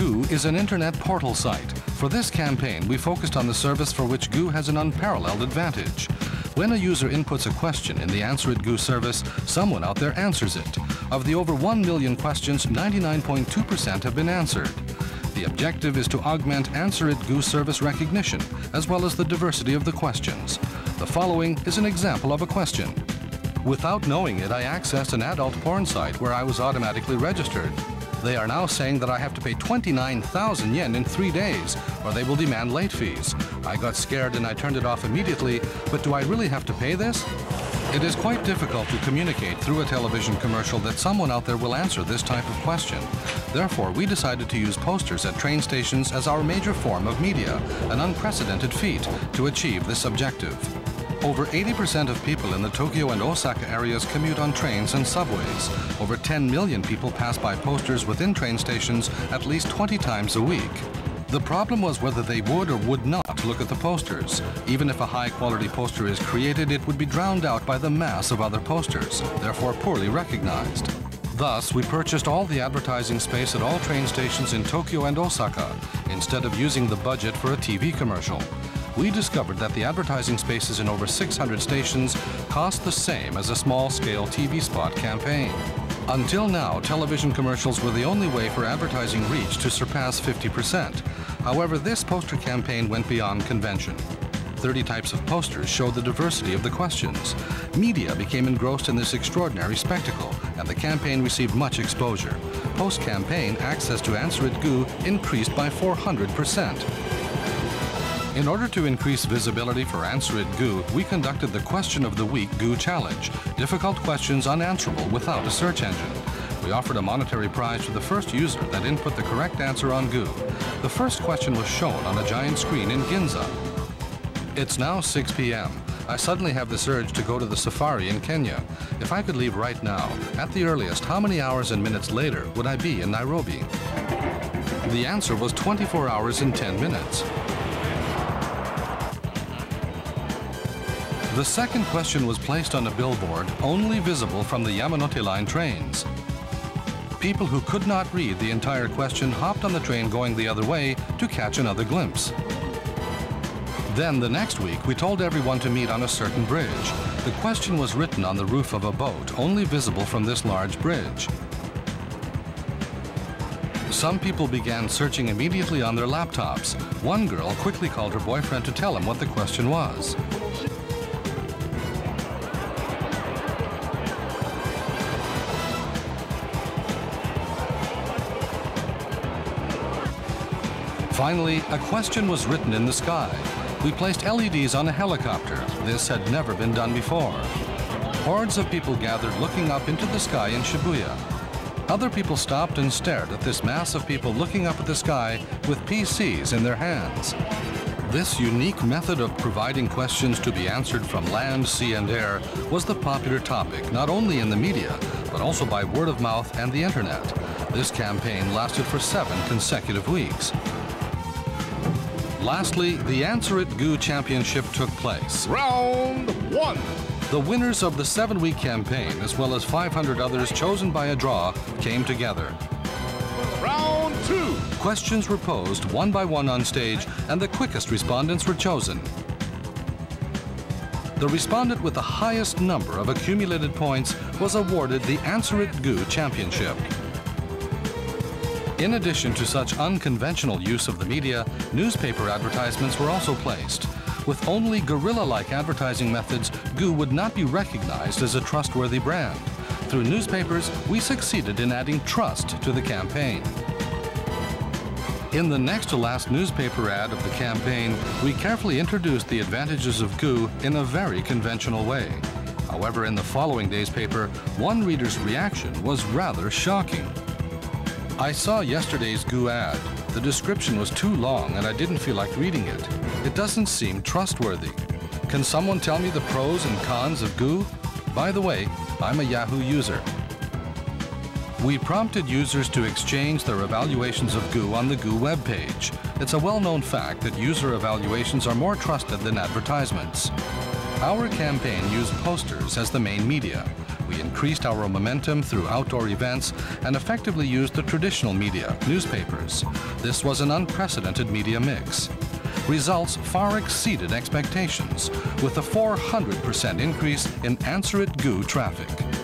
Goo is an internet portal site. For this campaign, we focused on the service for which Goo has an unparalleled advantage. When a user inputs a question in the Answer It Goo service, someone out there answers it. Of the over 1 million questions, 99.2% have been answered. The objective is to augment Answer It Goo service recognition, as well as the diversity of the questions. The following is an example of a question. Without knowing it, I accessed an adult porn site where I was automatically registered. They are now saying that I have to pay 29,000 yen in 3 days, or they will demand late fees. I got scared and I turned it off immediately, but do I really have to pay this? It is quite difficult to communicate through a television commercial that someone out there will answer this type of question. Therefore, we decided to use posters at train stations as our major form of media, an unprecedented feat to achieve this objective. Over 80% of people in the Tokyo and Osaka areas commute on trains and subways. Over 10 million people pass by posters within train stations at least 20 times a week. The problem was whether they would or would not look at the posters. Even if a high-quality poster is created, it would be drowned out by the mass of other posters, therefore poorly recognized. Thus, we purchased all the advertising space at all train stations in Tokyo and Osaka, instead of using the budget for a TV commercial. We discovered that the advertising spaces in over 600 stations cost the same as a small-scale TV spot campaign. Until now, television commercials were the only way for advertising reach to surpass 50%. However, this poster campaign went beyond convention. 30 types of posters showed the diversity of the questions. Media became engrossed in this extraordinary spectacle, and the campaign received much exposure. Post-campaign, access to Answer It Goo increased by 400%. In order to increase visibility for Answer It Goo, we conducted the Question of the Week Goo Challenge, difficult questions unanswerable without a search engine. We offered a monetary prize to the first user that input the correct answer on Goo. The first question was shown on a giant screen in Ginza. It's now 6 p.m. I suddenly have this urge to go to the safari in Kenya. If I could leave right now, at the earliest, how many hours and minutes later would I be in Nairobi? The answer was 24 hours and 10 minutes. The second question was placed on a billboard only visible from the Yamanote Line trains. People who could not read the entire question hopped on the train going the other way to catch another glimpse. Then the next week, we told everyone to meet on a certain bridge. The question was written on the roof of a boat, only visible from this large bridge. Some people began searching immediately on their laptops. One girl quickly called her boyfriend to tell him what the question was. Finally, a question was written in the sky. We placed LEDs on a helicopter. This had never been done before. Hordes of people gathered looking up into the sky in Shibuya. Other people stopped and stared at this mass of people looking up at the sky with PCs in their hands. This unique method of providing questions to be answered from land, sea, and air was the popular topic, not only in the media, but also by word of mouth and the internet. This campaign lasted for 7 consecutive weeks. Lastly, the Answer It Goo Championship took place. Round 1. The winners of the 7-week campaign, as well as 500 others chosen by a draw, came together. Round 2. Questions were posed one by one on stage, and the quickest respondents were chosen. The respondent with the highest number of accumulated points was awarded the Answer It Goo Championship. In addition to such unconventional use of the media, newspaper advertisements were also placed. With only guerrilla-like advertising methods, Goo would not be recognized as a trustworthy brand. Through newspapers, we succeeded in adding trust to the campaign. In the next-to-last newspaper ad of the campaign, we carefully introduced the advantages of Goo in a very conventional way. However, in the following day's paper, one reader's reaction was rather shocking. I saw yesterday's Goo ad. The description was too long and I didn't feel like reading it. It doesn't seem trustworthy. Can someone tell me the pros and cons of Goo? By the way, I'm a Yahoo user. We prompted users to exchange their evaluations of Goo on the Goo webpage. It's a well-known fact that user evaluations are more trusted than advertisements. Our campaign used posters as the main media. we increased our momentum through outdoor events and effectively used the traditional media, newspapers. This was an unprecedented media mix. Results far exceeded expectations, with a 400% increase in Answer It Goo traffic.